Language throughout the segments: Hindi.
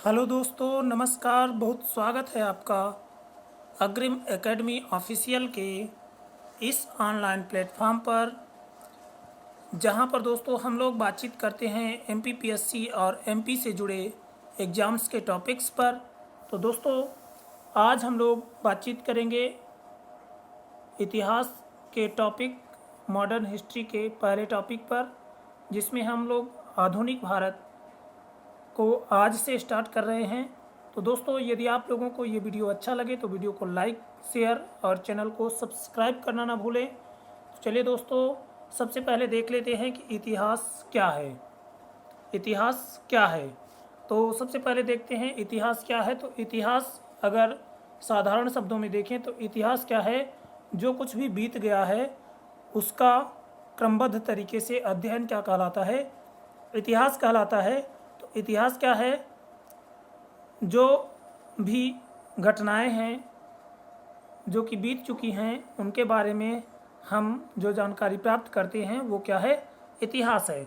हेलो दोस्तों, नमस्कार। बहुत स्वागत है आपका अग्रिम एकेडमी ऑफिशियल के इस ऑनलाइन प्लेटफॉर्म पर, जहां पर दोस्तों हम लोग बातचीत करते हैं एमपीपीएससी और एमपी से जुड़े एग्ज़ाम्स के टॉपिक्स पर। तो दोस्तों, आज हम लोग बातचीत करेंगे इतिहास के टॉपिक, मॉडर्न हिस्ट्री के पहले टॉपिक पर, जिसमें हम लोग आधुनिक भारत को आज से स्टार्ट कर रहे हैं। तो दोस्तों, यदि आप लोगों को ये वीडियो अच्छा लगे तो वीडियो को लाइक, शेयर और चैनल को सब्सक्राइब करना ना भूलें। तो चलिए दोस्तों, सबसे पहले देख लेते हैं कि इतिहास क्या है। इतिहास क्या है, तो सबसे पहले देखते हैं इतिहास क्या है। तो इतिहास अगर साधारण शब्दों में देखें तो इतिहास क्या है, जो कुछ भी बीत गया है उसका क्रमबद्ध तरीके से अध्ययन क्या कहलाता है, इतिहास कहलाता है। तो इतिहास क्या है, जो भी घटनाएं हैं जो कि बीत चुकी हैं उनके बारे में हम जो जानकारी प्राप्त करते हैं वो क्या है, इतिहास है।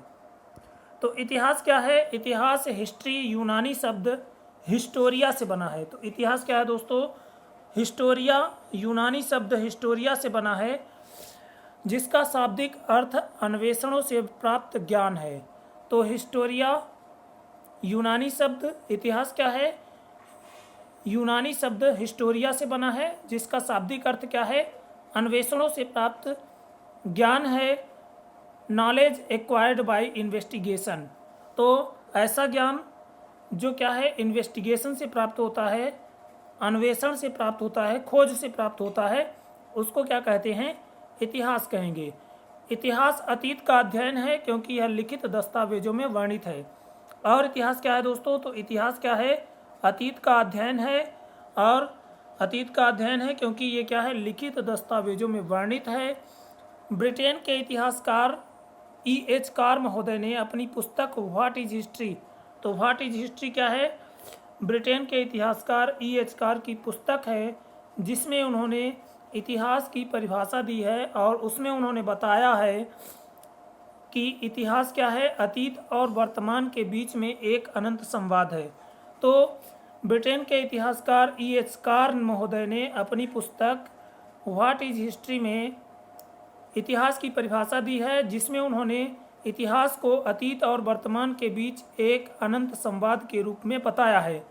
तो इतिहास क्या है, इतिहास हिस्ट्री यूनानी शब्द हिस्टोरिया से बना है। तो इतिहास क्या है दोस्तों, हिस्टोरिया यूनानी शब्द हिस्टोरिया से बना है, जिसका शाब्दिक अर्थ अन्वेषणों से प्राप्त ज्ञान है। तो हिस्टोरिया यूनानी शब्द, इतिहास क्या है, यूनानी शब्द हिस्टोरिया से बना है, जिसका शाब्दिक अर्थ क्या है, अन्वेषणों से प्राप्त ज्ञान है। Knowledge acquired by investigation. तो ऐसा ज्ञान जो क्या है, इन्वेस्टिगेशन से प्राप्त होता है, अन्वेषण से प्राप्त होता है, खोज से प्राप्त होता है, उसको क्या कहते हैं, इतिहास कहेंगे। इतिहास अतीत का अध्ययन है, क्योंकि यह लिखित दस्तावेजों में वर्णित है। और इतिहास क्या है दोस्तों, तो इतिहास क्या है, अतीत का अध्ययन है। और अतीत का अध्ययन है क्योंकि ये क्या है, लिखित दस्तावेजों में वर्णित है। ब्रिटेन के इतिहासकार E.H. कार महोदय ने अपनी पुस्तक व्हाट इज हिस्ट्री, तो व्हाट इज हिस्ट्री क्या है, ब्रिटेन के इतिहासकार E.H. कार की पुस्तक है, जिसमें उन्होंने इतिहास की परिभाषा दी है। और उसमें उन्होंने बताया है कि इतिहास क्या है, अतीत और वर्तमान के बीच में एक अनंत संवाद है। तो ब्रिटेन के इतिहासकार E.H. कार महोदय ने अपनी पुस्तक व्हाट इज हिस्ट्री में इतिहास की परिभाषा दी है, जिसमें उन्होंने इतिहास को अतीत और वर्तमान के बीच एक अनंत संवाद के रूप में बताया है।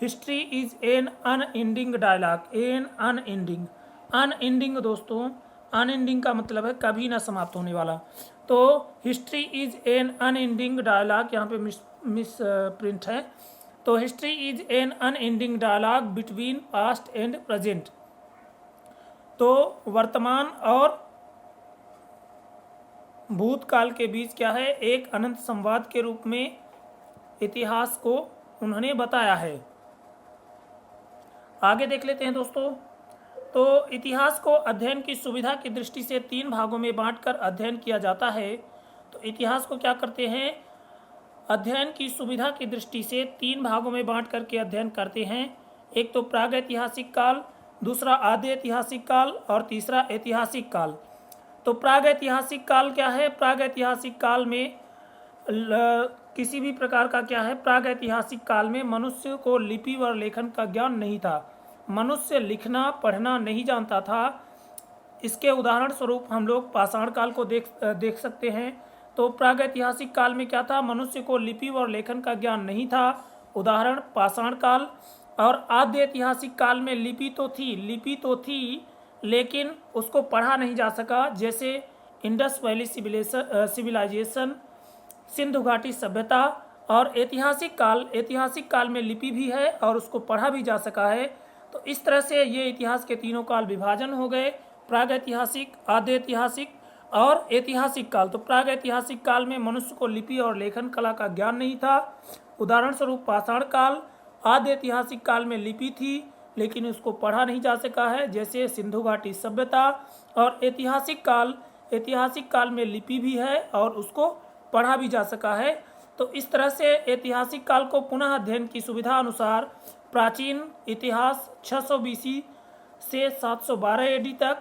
History is an unending dialogue, an unending, unending दोस्तों, अनएंडिंग का मतलब है कभी ना समाप्त होने वाला। तो history is an unending dialogue, यहाँ पे मिस प्रिंट है। तो history is an unending dialogue between past and present. तो वर्तमान और भूतकाल के बीच क्या है, एक अनंत संवाद के रूप में इतिहास को उन्होंने बताया है। आगे देख लेते हैं दोस्तों। तो इतिहास को अध्ययन की सुविधा की दृष्टि से 3 भागों में बांटकर अध्ययन किया जाता है। तो इतिहास को क्या करते हैं, अध्ययन की सुविधा की दृष्टि से 3 भागों में बांट करके अध्ययन करते हैं। एक तो प्रागैतिहासिक काल, दूसरा आद्य ऐतिहासिक काल और तीसरा ऐतिहासिक काल। तो प्रागैतिहासिक काल क्या है, प्रागैतिहासिक काल में किसी भी प्रकार का क्या है, प्रागैतिहासिक काल में मनुष्य को लिपि व लेखन का ज्ञान नहीं था। मनुष्य लिखना पढ़ना नहीं जानता था। इसके उदाहरण स्वरूप हम लोग पाषाण काल को देख सकते हैं। तो प्रागैतिहासिक काल में क्या था, मनुष्य को लिपि व लेखन का ज्ञान नहीं था, उदाहरण पाषाण काल। और आद्य ऐतिहासिक काल में लिपि तो थी लेकिन उसको पढ़ा नहीं जा सका, जैसे इंडस वैली सिविलाइजेशन, सिंधु घाटी सभ्यता। और ऐतिहासिक काल में लिपि भी है और उसको पढ़ा भी जा सका है। तो इस तरह से ये इतिहास के तीनों काल विभाजन हो गए, प्रागैतिहासिक, आद्य ऐतिहासिक और ऐतिहासिक काल। तो प्रागैतिहासिक काल में मनुष्य को लिपि और लेखन कला का ज्ञान नहीं था, उदाहरण स्वरूप पाषाण काल। आद्य ऐतिहासिक काल में लिपि थी लेकिन उसको पढ़ा नहीं जा सका है, जैसे सिंधु घाटी सभ्यता। और ऐतिहासिक काल में लिपि भी है और उसको पढ़ा भी जा सका है। तो इस तरह से ऐतिहासिक काल को पुनः अध्ययन की सुविधा अनुसार प्राचीन इतिहास 600 BC से 712 AD तक,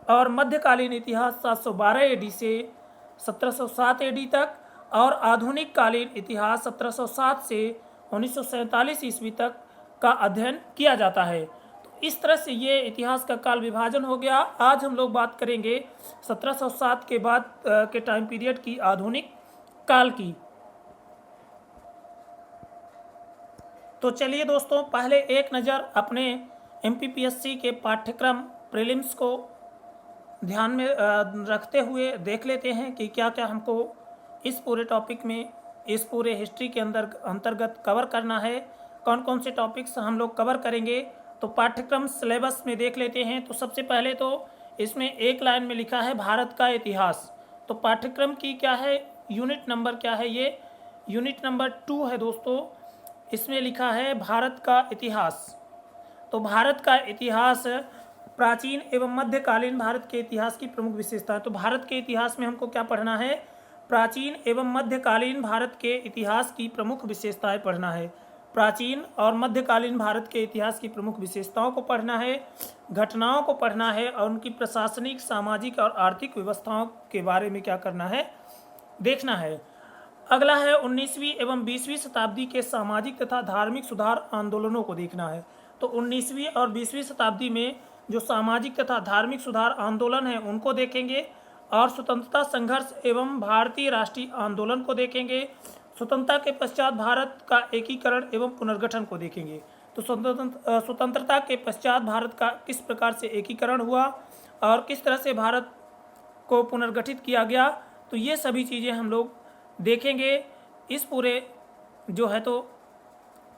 और मध्यकालीन इतिहास 712 AD से 1707 AD तक, और आधुनिक कालीन इतिहास 1707 से 1947 ईस्वी तक का अध्ययन किया जाता है। तो इस तरह से ये इतिहास का काल विभाजन हो गया। आज हम लोग बात करेंगे 1707 के बाद के टाइम पीरियड की, आधुनिक काल की। तो चलिए दोस्तों, पहले एक नज़र अपने MPPSC के पाठ्यक्रम प्रीलिम्स को ध्यान में रखते हुए देख लेते हैं कि क्या क्या हमको इस पूरे टॉपिक में, इस पूरे हिस्ट्री के अंतर्गत कवर करना है, कौन कौन से टॉपिक्स हम लोग कवर करेंगे। तो पाठ्यक्रम सिलेबस में देख लेते हैं। तो सबसे पहले तो इसमें एक लाइन में लिखा है भारत का इतिहास। तो पाठ्यक्रम की क्या है, यूनिट नंबर क्या है, ये यूनिट नंबर 2 है दोस्तों। इसमें लिखा है भारत का इतिहास। तो भारत का इतिहास प्राचीन एवं मध्यकालीन भारत के इतिहास की प्रमुख विशेषताएं। तो भारत के इतिहास में हमको क्या पढ़ना है, प्राचीन एवं मध्यकालीन भारत के इतिहास की प्रमुख विशेषताएं पढ़ना है। प्राचीन और मध्यकालीन भारत के इतिहास की प्रमुख विशेषताओं को पढ़ना है, घटनाओं को पढ़ना है और उनकी प्रशासनिक, सामाजिक और आर्थिक व्यवस्थाओं के बारे में क्या करना है, देखना है। अगला है 19वीं एवं 20वीं शताब्दी के सामाजिक तथा धार्मिक सुधार आंदोलनों को देखना है। तो 19वीं और 20वीं शताब्दी में जो सामाजिक तथा धार्मिक सुधार आंदोलन है उनको देखेंगे, और स्वतंत्रता संघर्ष एवं भारतीय राष्ट्रीय आंदोलन को देखेंगे। स्वतंत्रता के पश्चात भारत का एकीकरण एवं पुनर्गठन को देखेंगे। तो स्वतंत्रता के पश्चात भारत का किस प्रकार से एकीकरण हुआ और किस तरह से भारत को पुनर्गठित किया गया, तो ये सभी चीज़ें हम लोग देखेंगे इस पूरे जो है तो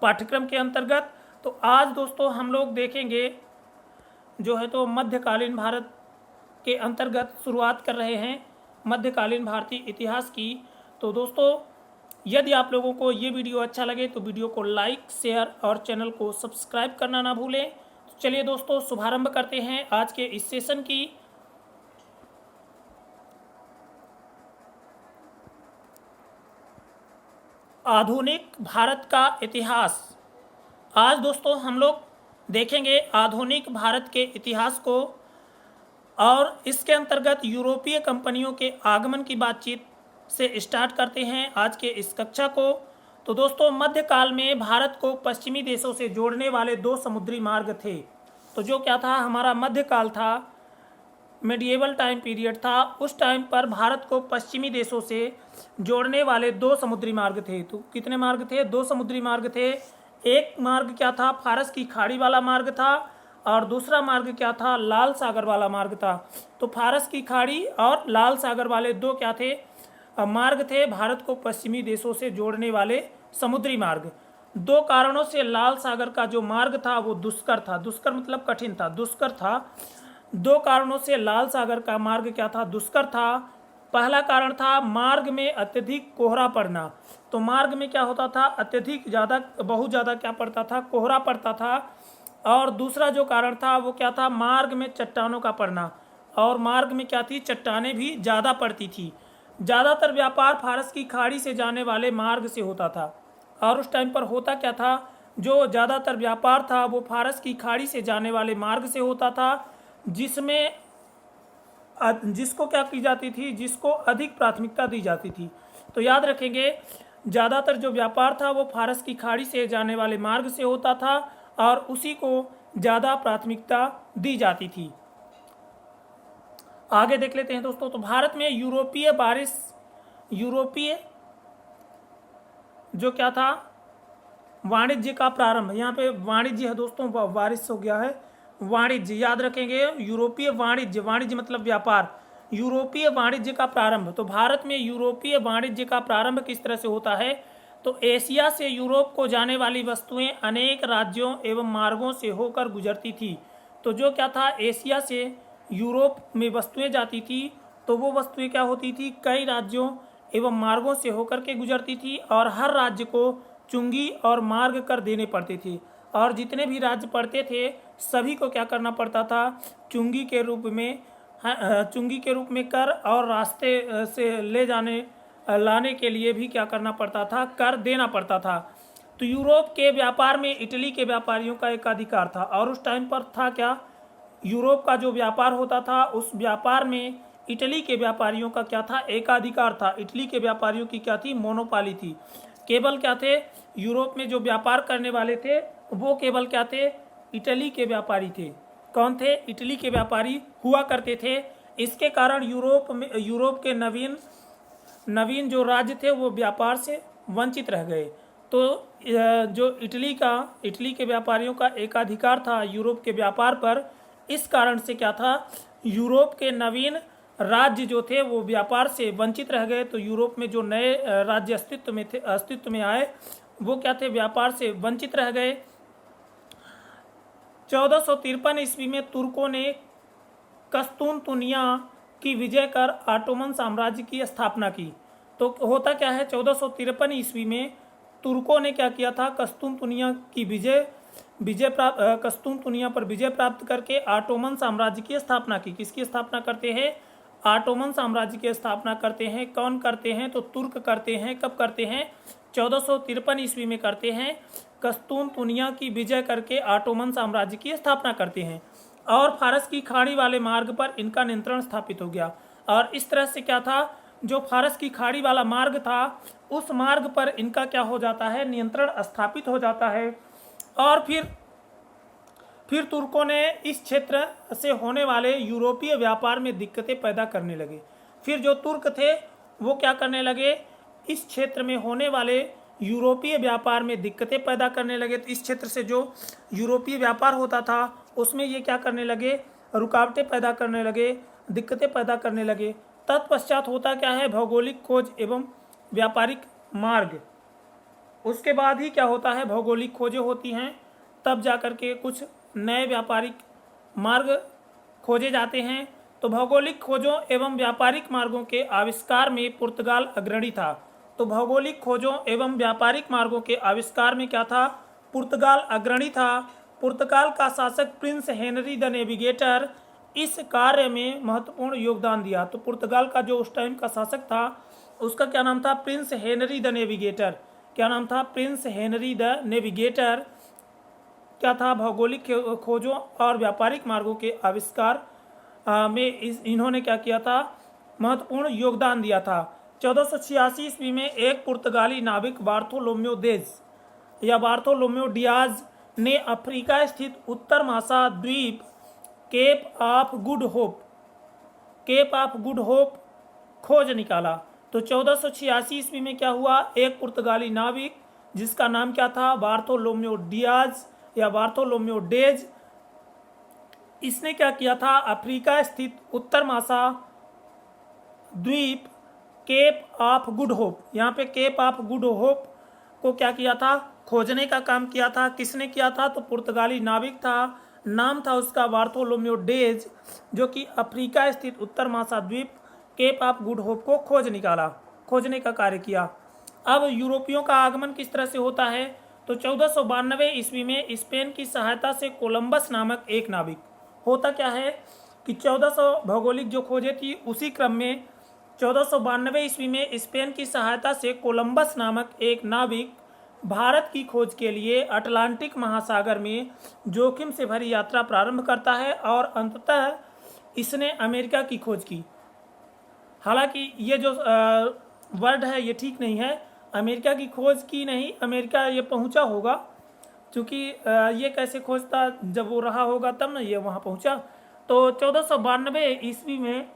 पाठ्यक्रम के अंतर्गत। तो आज दोस्तों हम लोग देखेंगे जो है तो मध्यकालीन भारत के अंतर्गत शुरुआत कर रहे हैं मध्यकालीन भारतीय इतिहास की। तो दोस्तों, यदि आप लोगों को ये वीडियो अच्छा लगे तो वीडियो को लाइक, शेयर और चैनल को सब्सक्राइब करना ना भूलें। तो चलिए दोस्तों, शुभारंभ करते हैं आज के इस सेशन की। आधुनिक भारत का इतिहास। आज दोस्तों हम लोग देखेंगे आधुनिक भारत के इतिहास को, और इसके अंतर्गत यूरोपीय कंपनियों के आगमन की बातचीत से स्टार्ट करते हैं आज के इस कक्षा को। तो दोस्तों, मध्यकाल में भारत को पश्चिमी देशों से जोड़ने वाले 2 समुद्री मार्ग थे। तो जो क्या था, हमारा मध्यकाल था, मेडिएवल टाइम पीरियड था। उस टाइम पर भारत को पश्चिमी देशों से जोड़ने वाले 2 समुद्री मार्ग थे। तो कितने मार्ग थे, 2 समुद्री मार्ग थे। एक मार्ग क्या था, फारस की खाड़ी वाला मार्ग था, और दूसरा मार्ग क्या था, लाल सागर वाला मार्ग था। तो फारस की खाड़ी और लाल सागर वाले 2 क्या थे, मार्ग थे भारत को पश्चिमी देशों से जोड़ने वाले समुद्री मार्ग। 2 कारणों से लाल सागर का जो मार्ग था वो दुष्कर था। दुष्कर मतलब कठिन था, दुष्कर था। 2 कारणों से लाल सागर का मार्ग क्या था, दुष्कर था। पहला कारण था मार्ग में अत्यधिक कोहरा पड़ना। तो मार्ग में क्या होता था, अत्यधिक ज़्यादा, बहुत ज़्यादा क्या पड़ता था, कोहरा पड़ता था। और दूसरा जो कारण था वो क्या था, मार्ग में चट्टानों का पड़ना। और मार्ग में क्या थी, चट्टानें भी ज़्यादा पड़ती थी। ज़्यादातर व्यापार फारस की खाड़ी से जाने वाले मार्ग से होता था। और उस टाइम पर होता क्या था, जो ज़्यादातर व्यापार था वो फारस की खाड़ी से जाने वाले मार्ग से होता था, जिसमें जिसको क्या की जाती थी, जिसको अधिक प्राथमिकता दी जाती थी। तो याद रखेंगे, ज़्यादातर जो व्यापार था वो फारस की खाड़ी से जाने वाले मार्ग से होता था और उसी को ज़्यादा प्राथमिकता दी जाती थी। आगे देख लेते हैं दोस्तों। तो भारत में यूरोपीय जो क्या था, वाणिज्य का प्रारंभ। यहाँ पे वाणिज्य है दोस्तों, वारिस हो गया है, वाणिज्य याद रखेंगे। यूरोपीय वाणिज्य, वाणिज्य मतलब व्यापार, यूरोपीय वाणिज्य का प्रारंभ। तो भारत में यूरोपीय वाणिज्य का प्रारंभ किस तरह से होता है, तो एशिया से यूरोप को जाने वाली वस्तुएं अनेक राज्यों एवं मार्गों से होकर गुजरती थी। तो जो क्या था, एशिया से यूरोप में वस्तुएं जाती थी, तो वो वस्तुएं क्या होती थी, कई राज्यों एवं मार्गों से होकर के गुजरती थी, और हर राज्य को चुंगी और मार्ग कर देने पड़ते थे। और जितने भी राज्य पड़ते थे सभी को क्या करना पड़ता था, चुंगी के रूप में कर, और रास्ते से लाने के लिए भी क्या करना पड़ता था, कर देना पड़ता था। तो यूरोप के व्यापार में इटली के व्यापारियों का एक अधिकार था। और उस टाइम पर था क्या, यूरोप का जो व्यापार होता था उस व्यापार में इटली के व्यापारियों का क्या था, एकाधिकार था। इटली के व्यापारियों की क्या थी, मोनोपाली थी। केवल क्या थे, यूरोप में जो व्यापार करने वाले थे वो केवल क्या थे, इटली के व्यापारी थे। कौन थे, इटली के व्यापारी हुआ करते थे। इसके कारण यूरोप के नवीन जो राज्य थे वो व्यापार से वंचित रह गए। तो जो इटली के व्यापारियों का एकाधिकार था यूरोप के व्यापार पर, इस कारण से क्या था, यूरोप के नवीन राज्य जो थे वो व्यापार से वंचित रह गए। तो यूरोप में जो नए राज्य अस्तित्व में आए वो क्या थे, व्यापार से वंचित रह गए। 1453 ईस्वी में तुर्कों ने कस्तूनतुनिया की विजय कर ऑटोमन साम्राज्य की स्थापना की। तो होता क्या है, 1453 ईस्वी में तुर्कों ने क्या किया था, कस्तूनतुनिया पर विजय प्राप्त करके ऑटोमन साम्राज्य की स्थापना की। किसकी स्थापना करते हैं, ऑटोमन साम्राज्य की स्थापना करते हैं। कौन करते हैं, तो तुर्क करते हैं। कब करते हैं, 1453 ईस्वी में करते हैं। कस्तूनतुनिया की विजय करके ऑटोमन साम्राज्य की स्थापना करते हैं और फारस की खाड़ी वाले मार्ग पर इनका नियंत्रण स्थापित हो गया। और इस तरह से क्या था, जो फारस की खाड़ी वाला मार्ग था उस मार्ग पर इनका क्या हो जाता है, नियंत्रण स्थापित हो जाता है। और फिर तुर्कों ने इस क्षेत्र से होने वाले यूरोपीय व्यापार में दिक्कतें पैदा करने लगे। फिर जो तुर्क थे वो क्या करने लगे, इस क्षेत्र में होने वाले यूरोपीय व्यापार में दिक्कतें पैदा करने लगे। तो इस क्षेत्र से जो यूरोपीय व्यापार होता था उसमें ये क्या करने लगे, रुकावटें पैदा करने लगे, दिक्कतें पैदा करने लगे। तत्पश्चात होता क्या है, भौगोलिक खोज एवं व्यापारिक मार्ग। उसके बाद ही क्या होता है, भौगोलिक खोजें होती हैं, तब जाकर के कुछ नए व्यापारिक मार्ग खोजे जाते हैं। तो भौगोलिक खोजों एवं व्यापारिक मार्गों के आविष्कार में पुर्तगाल अग्रणी था। तो भौगोलिक खोजों एवं व्यापारिक मार्गों के आविष्कार में क्या था, पुर्तगाल अग्रणी था। पुर्तगाल का शासक प्रिंस हेनरी द नेविगेटर इस कार्य में महत्वपूर्ण योगदान दिया। तो पुर्तगाल का जो उस टाइम का शासक था उसका क्या नाम था, प्रिंस हेनरी द नेविगेटर। क्या नाम था, प्रिंस हेनरी द नेविगेटर। क्या था, भौगोलिक खोजों और व्यापारिक मार्गों के आविष्कार में इन्होंने क्या किया था, महत्वपूर्ण योगदान दिया था। 1486 ईस्वी में एक पुर्तगाली नाविक बार्थोलोम्यो डियाज ने अफ्रीका स्थित उत्तर मासा द्वीप केप ऑफ गुड होप खोज निकाला। तो 1486 ईस्वी में क्या हुआ, एक पुर्तगाली नाविक जिसका नाम क्या था, बार्थोलोम्यो डियाज या बार्थोलोम्यो डेज, इसने क्या किया था, अफ्रीका स्थित उत्तर मासा द्वीप केप ऑफ गुड होप, यहाँ पे केप ऑफ गुड होप को क्या किया था, खोजने का काम किया था। किसने किया था, तो पुर्तगाली नाविक था, नाम था उसका बार्थोलोम्यो डेज, जो कि अफ्रीका स्थित उत्तर मासा द्वीप केप ऑफ गुड होप को खोजने का कार्य किया। अब यूरोपियों का आगमन किस तरह से होता है, तो 1492 ईस्वी में स्पेन की सहायता से कोलंबस नामक एक नाविक, होता क्या है कि 1400 भौगोलिक जो खोजें थी उसी क्रम में 1492 ईस्वी में स्पेन की सहायता से कोलंबस नामक एक नाविक भारत की खोज के लिए अटलांटिक महासागर में जोखिम से भरी यात्रा प्रारंभ करता है और अंततः इसने अमेरिका की खोज की। हालांकि ये जो वर्ड है ये ठीक नहीं है, अमेरिका की खोज की नहीं, अमेरिका ये पहुंचा होगा, क्योंकि ये कैसे खोजता, जब वो रहा होगा तब ना ये वहाँ पहुंचा। तो 1492 ईस्वी में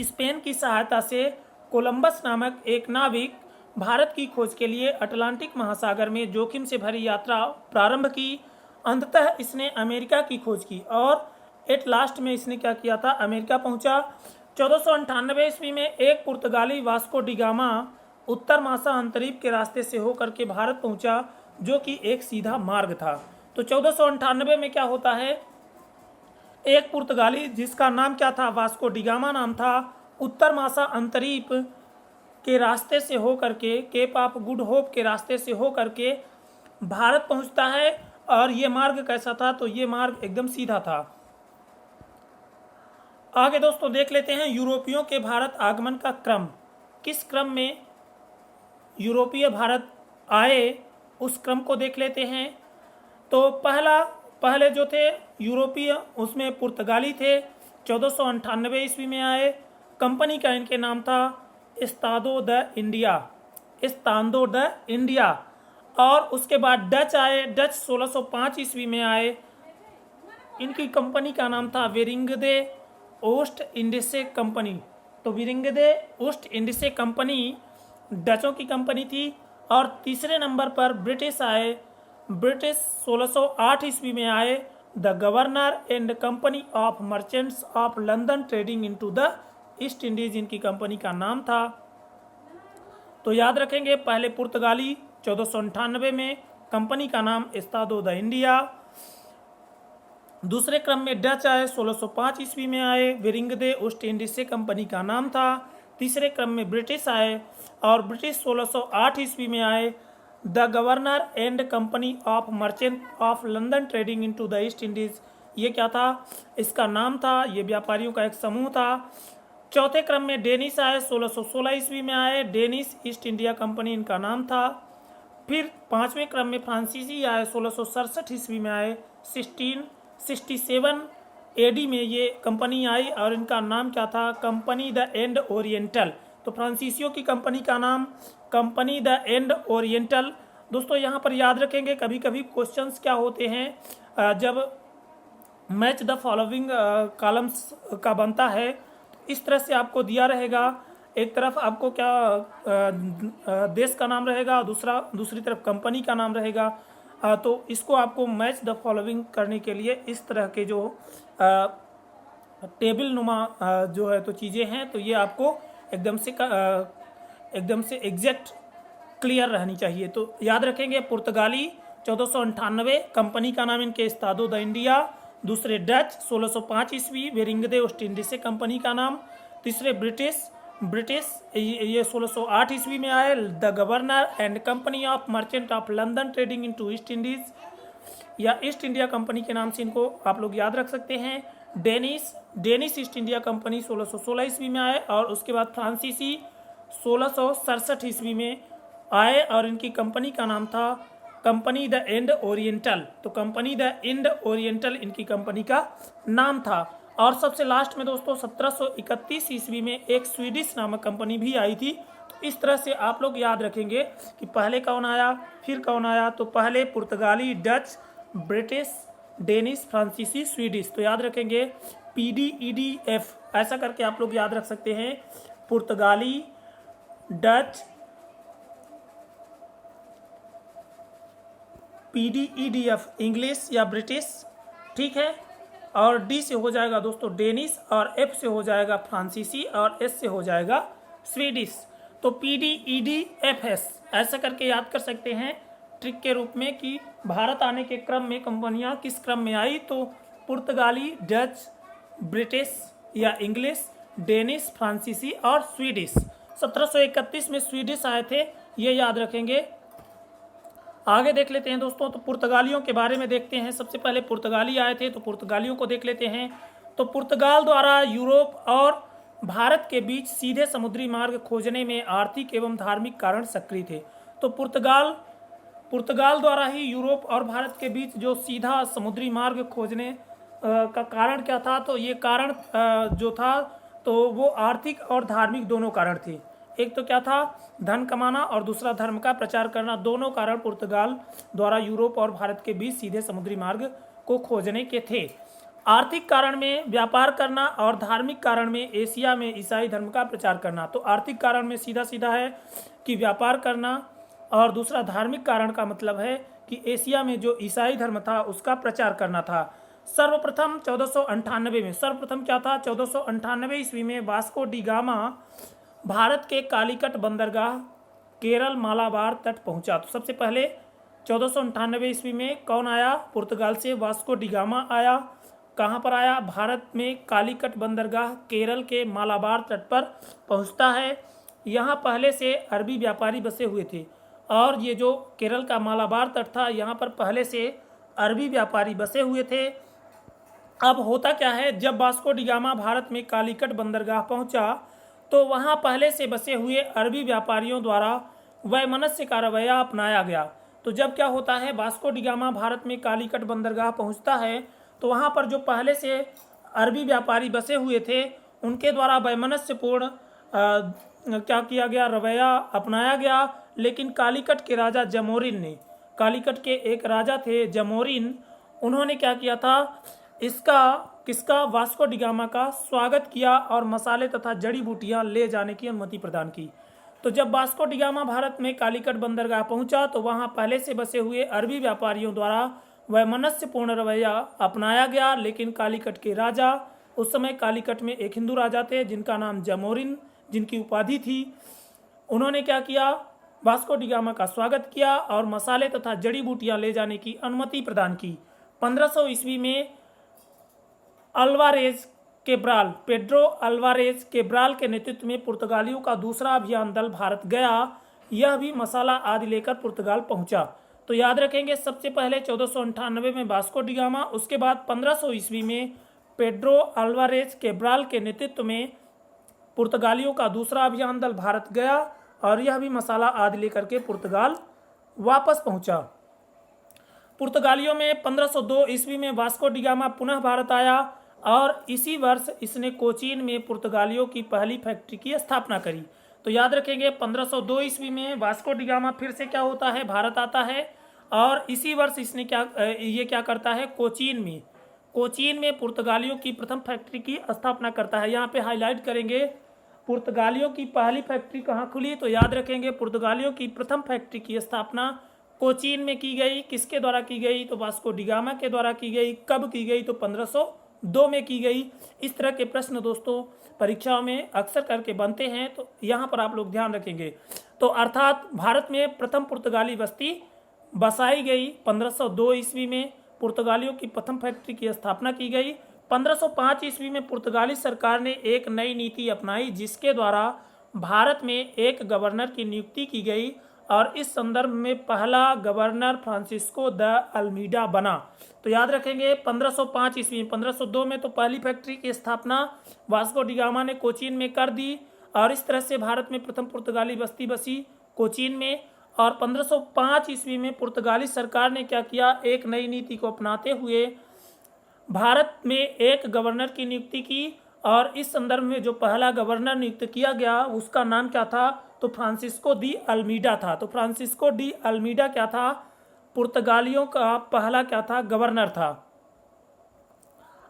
स्पेन की सहायता से कोलंबस नामक एक नाविक भारत की खोज के लिए अटलांटिक महासागर में जोखिम से भरी यात्रा प्रारंभ की। अंततः इसने अमेरिका की खोज की और एट लास्ट में इसने क्या किया था, अमेरिका पहुंचा। 1498 ईस्वी में एक पुर्तगाली वास्को डिगामा उत्तर मासा अंतरीप के रास्ते से होकर के भारत पहुंचा, जो कि एक सीधा मार्ग था। तो 1498 में क्या होता है, एक पुर्तगाली जिसका नाम क्या था, वास्को डिगामा नाम था, उत्तर मासा अंतरीप के रास्ते से होकर के, केप ऑफ गुड होप के रास्ते से होकर के भारत पहुंचता है। और ये मार्ग कैसा था, तो ये मार्ग एकदम सीधा था। आगे दोस्तों देख लेते हैं यूरोपियों के भारत आगमन का क्रम। किस क्रम में यूरोपीय भारत आए उस क्रम को देख लेते हैं। तो पहले जो थे यूरोपीय, उसमें पुर्तगाली थे, 1498 ईस्वी में आए। कंपनी का इनके नाम था एस्तादो द इंडिया। इस्तांदो द इंडिया। और उसके बाद डच आए, डच 1605 ईस्वी में आए। इनकी कंपनी का नाम था विरिंगदे ओस्ट इंडिसे कंपनी। तो विरिंगदे ओस्ट इंडिसे कंपनी डचों की कंपनी थी। और तीसरे नंबर पर ब्रिटिश आए, ब्रिटिश 1608 ईस्वी में आए। The governor and company of merchants of London trading into the east Indies इनकी कंपनी का नाम था। तो याद रखेंगे, पहले पुर्तगाली 1498 में, कंपनी का नाम एस्तादो द इंडिया। दूसरे क्रम में डच आए, 1605 ईस्वी में आए, विरिंगदे ओस्ट इंडिसे कंपनी का नाम था। तीसरे क्रम में ब्रिटिश आए और ब्रिटिश 1608 ईस्वी में आए। The governor and company of merchant of London trading into the east Indies, ये क्या था, इसका नाम था, ये व्यापारियों का एक समूह था। चौथे क्रम में डेनिश आए, 1616 ईस्वी में आए, डेनिश ईस्ट इंडिया कंपनी इनका नाम था। फिर पांचवें क्रम में फ्रांसीसी आए, 1667 ईस्वी में आए। 1667 एडी में ये कंपनी आई और इनका नाम क्या था, कंपनी द एंड ओरिएंटल। तो फ्रांसीसियों की कंपनी का नाम कंपनी द एंड ओरिएंटल। दोस्तों यहाँ पर याद रखेंगे, कभी कभी क्वेश्चंस क्या होते हैं, जब मैच द फॉलोइंग कॉलम्स का बनता है, इस तरह से आपको दिया रहेगा। एक तरफ आपको क्या देश का नाम रहेगा, दूसरी तरफ कंपनी का नाम रहेगा। तो इसको आपको मैच द फॉलोइंग करने के लिए इस तरह के जो टेबल नुमा जो है तो चीज़ें हैं, तो ये आपको एकदम से एग्जैक्ट क्लियर रहनी चाहिए। तो याद रखेंगे, पुर्तगाली 1498, कंपनी का नाम इनके एस्तादो द इंडिया। दूसरे डच 1605 ईस्वी, विरिंगदे ओस्ट इंडिसे कंपनी का नाम। तीसरे ब्रिटिश ये 1608 ईस्वी में आए। The governor and company of merchant of London trading into east Indies, या ईस्ट इंडिया कंपनी के नाम से इनको आप लोग याद रख सकते हैं। डेनिश ईस्ट इंडिया कंपनी 1616 ईस्वी में आए और उसके बाद फ्रांसीसी 1667 ईस्वी में आए और इनकी कंपनी का नाम था कंपनी द एंड ओरिएंटल। तो कंपनी द एंड ओरिएंटल इनकी कंपनी का नाम था। और सबसे लास्ट में दोस्तों 1731 ईस्वी में एक स्वीडिश नामक कंपनी भी आई थी। इस तरह से आप लोग याद रखेंगे कि पहले कौन आया, फिर कौन आया। तो पहले पुर्तगाली, डच, ब्रिटिश, डेनिश, फ्रांसीसी, स्वीडिश। तो याद रखेंगे PDEDF, ऐसा करके आप लोग याद रख सकते हैं। पुर्तगाली, डच, PDEDF इंग्लिश या ब्रिटिश, ठीक है। और D से हो जाएगा दोस्तों डेनिश, और F से हो जाएगा फ्रांसीसी, और S से हो जाएगा स्वीडिश। तो PDEDFS ऐसा करके याद कर सकते हैं ट्रिक के रूप में कि भारत आने के क्रम में कंपनियां किस क्रम में आई। तो पुर्तगाली, डच, ब्रिटिश या इंग्लिश, डेनिश, फ्रांसीसी और स्वीडिश। 1731 में स्वीडिश आए थे, ये याद रखेंगे। आगे देख लेते हैं दोस्तों, तो पुर्तगालियों के बारे में देखते हैं। सबसे पहले पुर्तगाली आए थे, तो पुर्तगालियों को देख लेते हैं। तो पुर्तगाल द्वारा यूरोप और भारत के बीच सीधे समुद्री मार्ग खोजने में आर्थिक एवं धार्मिक कारण सक्रिय थे। तो पुर्तगाल द्वारा ही यूरोप और भारत के बीच जो सीधा समुद्री मार्ग खोजने का कारण क्या था, तो ये कारण जो था तो वो आर्थिक और धार्मिक दोनों कारण थे। एक तो क्या था, धन कमाना, और दूसरा धर्म का प्रचार करना। दोनों कारण पुर्तगाल द्वारा यूरोप और भारत के बीच सीधे समुद्री मार्ग को खोजने के थे। आर्थिक कारण में व्यापार करना और धार्मिक कारण में एशिया में ईसाई धर्म का प्रचार करना। तो आर्थिक कारण में सीधा सीधा है कि व्यापार करना, और दूसरा धार्मिक कारण का मतलब है कि एशिया में जो ईसाई धर्म था उसका प्रचार करना था। सर्वप्रथम 1498 में, सर्वप्रथम क्या था, 1498 ईस्वी में वास्को डी गामा भारत के कालीकट बंदरगाह केरल मालाबार तट पहुंचा। तो सबसे पहले 1498 ईस्वी में कौन आया, पुर्तगाल से वास्को डी गामा आया। कहाँ पर आया, भारत में कालीकट बंदरगाह केरल के मालाबार तट पर पहुंचता है। यहाँ पहले से अरबी व्यापारी बसे हुए थे, और ये जो केरल का मालाबार तट था, यहाँ पर पहले से अरबी व्यापारी बसे हुए थे। अब होता क्या है, जब वास्को डी गामा भारत में कालीकट बंदरगाह पहुंचा तो वहां पहले से बसे हुए अरबी व्यापारियों द्वारा वैमनस्य का रवैया अपनाया गया। तो जब क्या होता है, वास्को डी गामा भारत में कालीकट बंदरगाह पहुंचता है तो वहां पर जो पहले से अरबी व्यापारी बसे हुए थे उनके द्वारा वैमनस्यपूर्ण क्या किया गया, रवैया अपनाया गया। लेकिन कालीकट के राजा जमोरिन ने, कालीकट के एक राजा थे जमोरिन, उन्होंने क्या किया था, किसका वास्को डी गामा का स्वागत किया और मसाले तथा जड़ी बूटियां ले जाने की अनुमति प्रदान की। तो जब वास्को डी गामा भारत में कालीकट बंदरगाह पहुंचा तो वहां पहले से बसे हुए अरबी व्यापारियों द्वारा वैमनस्यपूर्ण रवैया अपनाया गया, लेकिन कालीकट के राजा, उस समय कालीकट में एक हिंदू राजा थे जिनका नाम जमोरिन, जिनकी उपाधि थी, उन्होंने क्या किया, वास्को डी गामा का स्वागत किया और मसाले तथा जड़ी बूटियां ले जाने की अनुमति प्रदान की। 1500 ईस्वी में अल्वारेज केब्राल, पेड्रो अल्वारेज केब्राल के नेतृत्व में पुर्तगालियों का दूसरा अभियान दल भारत गया। यह भी मसाला आदि लेकर पुर्तगाल पहुंचा। तो याद रखेंगे, सबसे पहले 1498 में वास्को डी गामा, उसके बाद 1500 ईस्वी में पेड्रो अल्वारेज केब्राल के नेतृत्व में पुर्तगालियों का दूसरा अभियान दल भारत गया और यह भी मसाला आदि लेकर के पुर्तगाल वापस पहुंचा। पुर्तगालियों में 1502 ईस्वी में वास्को डी गामा पुनः भारत आया और इसी वर्ष इसने कोचीन में पुर्तगालियों की पहली फैक्ट्री की स्थापना करी। तो याद रखेंगे, 1502 ईस्वी में वास्को डी गामा फिर से क्या होता है, भारत आता है और इसी वर्ष इसने क्या करता है, कोचीन में पुर्तगालियों की प्रथम फैक्ट्री की स्थापना करता है। यहाँ पे हाईलाइट करेंगे, पुर्तगालियों की पहली फैक्ट्री कहाँ खुली, तो याद रखेंगे पुर्तगालियों की प्रथम फैक्ट्री की स्थापना कोचीन में की गई। किसके द्वारा की गई, तो वास्को डी गामा के द्वारा की गई। कब की गई, तो 1502 में की गई। इस तरह के प्रश्न दोस्तों परीक्षाओं में अक्सर करके बनते हैं, तो यहाँ पर आप लोग ध्यान रखेंगे। तो अर्थात भारत में प्रथम पुर्तगाली बस्ती बसाई गई 1502 ईस्वी में, पुर्तगालियों की प्रथम फैक्ट्री की स्थापना की गई। 1505 ईस्वी में पुर्तगाली सरकार ने एक नई नीति अपनाई जिसके द्वारा भारत में एक गवर्नर की नियुक्ति की गई और इस संदर्भ में पहला गवर्नर फ्रांसिस्को द अल्मीडा बना। तो याद रखेंगे 1505 ईस्वी में, 1502 में तो पहली फैक्ट्री की स्थापना वास्को डी गामा ने कोचीन में कर दी और इस तरह से भारत में प्रथम पुर्तगाली बस्ती बसी कोचीन में। और 1505 ईस्वी में पुर्तगाली सरकार ने क्या किया, एक नई नीति को अपनाते हुए भारत में एक गवर्नर की नियुक्ति की और इस संदर्भ में जो पहला गवर्नर नियुक्त किया गया उसका नाम क्या था, तो फ्रांसिस्को दी अल्मीडा था। तो फ्रांसिस्को डी अल्मीडा क्या था, पुर्तगालियों का पहला क्या था, गवर्नर था।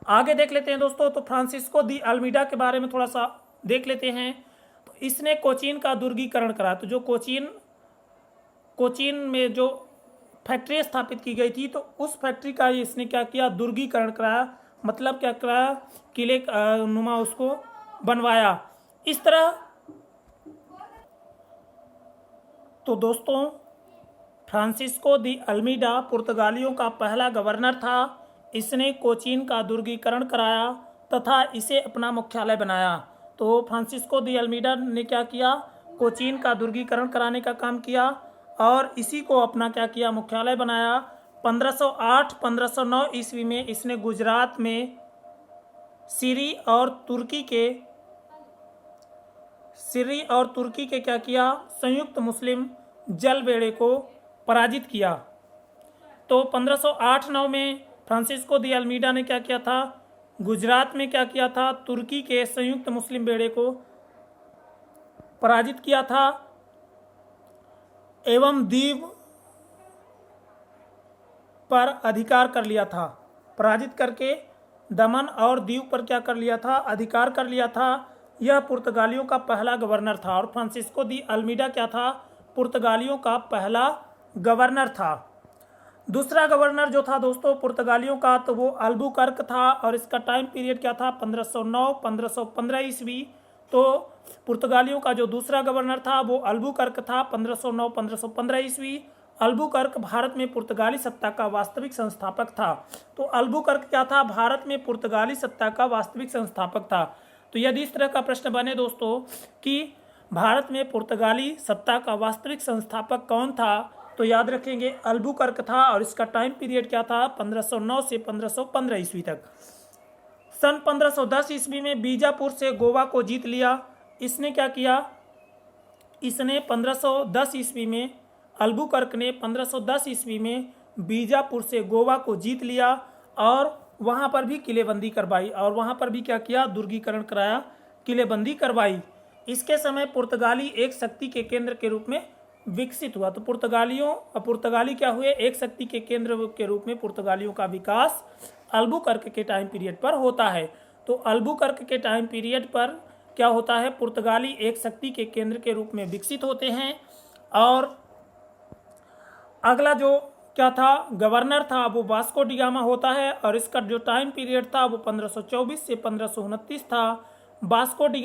आगे देख लेते हैं दोस्तों, तो फ्रांसिस्को दी अल्मीडा के बारे में थोड़ा सा देख लेते हैं। तो इसने कोचीन का दुर्गीकरण करा। तो जो कोचीन में जो फैक्ट्री स्थापित की गई थी तो उस फैक्ट्री का इसने क्या किया, दुर्गीकरण कराया। मतलब क्या कराया, किले नुमा उसको बनवाया। इस तरह तो दोस्तों फ्रांसिस्को दी अल्मीडा पुर्तगालियों का पहला गवर्नर था। इसने कोचीन का दुर्गीकरण कराया तथा इसे अपना मुख्यालय बनाया। तो फ्रांसिस्को दी अल्मीडा ने क्या किया, कोचीन का दुर्गीकरण कराने का काम किया और इसी को अपना क्या किया, मुख्यालय बनाया। 1508-1509 ईस्वी में इसने गुजरात में सीरी और तुर्की के क्या किया, संयुक्त मुस्लिम जलबेड़े को पराजित किया। तो 1508-9 में फ्रांसिस्को दी अल्मीडा ने क्या किया था, गुजरात में क्या किया था, तुर्की के संयुक्त मुस्लिम बेड़े को पराजित किया था एवं द्वीप पर अधिकार कर लिया था। पराजित करके दमन और द्वीप पर क्या कर लिया था, अधिकार कर लिया था। यह पुर्तगालियों का पहला गवर्नर था और फ्रांसिस्को दी अल्मीडा क्या था, पुर्तगालियों का पहला गवर्नर था। दूसरा गवर्नर जो था दोस्तों पुर्तगालियों का, तो वो अल्बुकर्क था और इसका टाइम पीरियड क्या था, 1509-1515 ईस्वी। तो पुर्तगालियों का जो दूसरा गवर्नर था वो अल्बुकर्क था, 1509-1515 ईस्वी। अल्बुकर्क भारत में पुर्तगाली सत्ता का वास्तविक संस्थापक था। तो अल्बुकर्क क्या था, भारत में पुर्तगाली सत्ता का वास्तविक संस्थापक था। तो यदि इस तरह का प्रश्न बने दोस्तों कि भारत में पुर्तगाली सत्ता का वास्तविक संस्थापक कौन था, तो याद रखेंगे अल्बुकर्क था और इसका टाइम पीरियड क्या था, 1509 से 1515 ईस्वी तक। सन 1510 ईस्वी में बीजापुर से गोवा को जीत लिया। इसने क्या किया, इसने 1510 ईस्वी में, अल्बुकर्क ने 1510 ईस्वी में बीजापुर से गोवा को जीत लिया और वहाँ पर भी किलेबंदी करवाई और वहाँ पर भी क्या किया, दुर्गीकरण कराया, किलेबंदी करवाई। इसके समय पुर्तगाली एक शक्ति के केंद्र के रूप में विकसित हुआ। तो पुर्तगाली क्या हुए, एक शक्ति के केंद्र के रूप में पुर्तगालियों का विकास अल्बुकर्क के टाइम पीरियड पर होता है। तो अल्बुकर्क के टाइम पीरियड पर क्या होता है, पुर्तगाली एक शक्ति के केंद्र के रूप में विकसित होते हैं। और अगला जो क्या था, गवर्नर था, वो वास्को डी गामा होता है और इसका जो टाइम पीरियड था वो 1524 से 1529 था। वास्को डी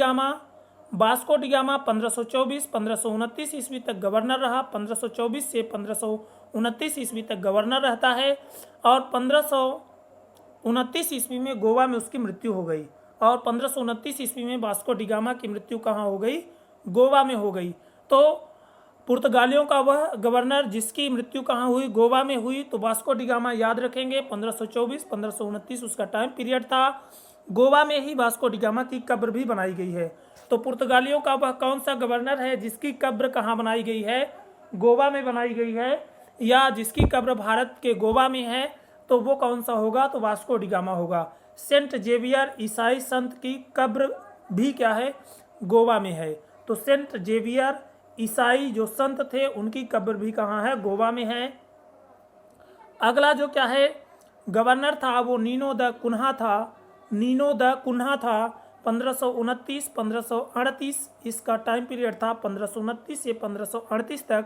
गामा 1524-1529 ईस्वी तक गवर्नर रहा। 1524 से 1529 ईस्वी तक गवर्नर रहता है और 1529 ईस्वी में गोवा में उसकी मृत्यु हो गई। और 1529 ईस्वी में वास्को डी गामा की मृत्यु कहाँ हो गई, गोवा में हो गई। तो पुर्तगालियों का वह गवर्नर जिसकी मृत्यु कहाँ हुई, गोवा में हुई। तो वास्को डी गामा याद रखेंगे 1524-1529 उसका टाइम पीरियड था। गोवा में ही वास्को डी गामा की कब्र भी बनाई गई है। तो पुर्तगालियों का वह कौन सा गवर्नर है जिसकी कब्र कहाँ बनाई गई है, गोवा में बनाई गई है, या जिसकी कब्र भारत के गोवा में है, तो वो कौन सा होगा, तो वास्को डी गामा होगा। सेंट जेवियर ईसाई संत की कब्र भी क्या है, गोवा में है। तो सेंट जेवियर ईसाई जो संत थे उनकी कब्र भी कहाँ है, गोवा में है। अगला जो क्या है गवर्नर था वो नीनो द कुन्हा था। 1529-1538 इसका टाइम पीरियड था। 1529 से 1538 तक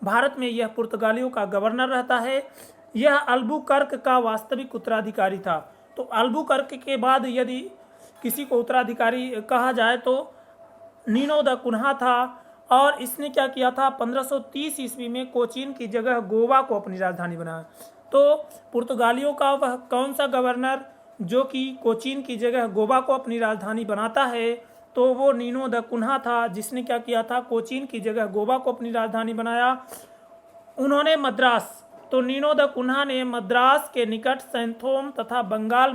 भारत में यह पुर्तगालियों का गवर्नर रहता है। यह अल्बुकर्क का वास्तविक उत्तराधिकारी था। तो अल्बुकर्क के बाद यदि किसी को उत्तराधिकारी कहा जाए तो नीनो द कुन्हा था। और इसने क्या किया था, 1530 ईस्वी में कोचीन की जगह गोवा को अपनी राजधानी बनाया। तो पुर्तगालियों का वह कौन सा गवर्नर जो कि कोचीन की जगह गोवा को अपनी राजधानी बनाता है, तो वो नीनो द कुन्हा था, जिसने क्या किया था, कोचीन की जगह गोवा को अपनी राजधानी बनाया। उन्होंने मद्रास, तो नीनो द कुन्हा ने मद्रास के निकट सैंथोम तथा बंगाल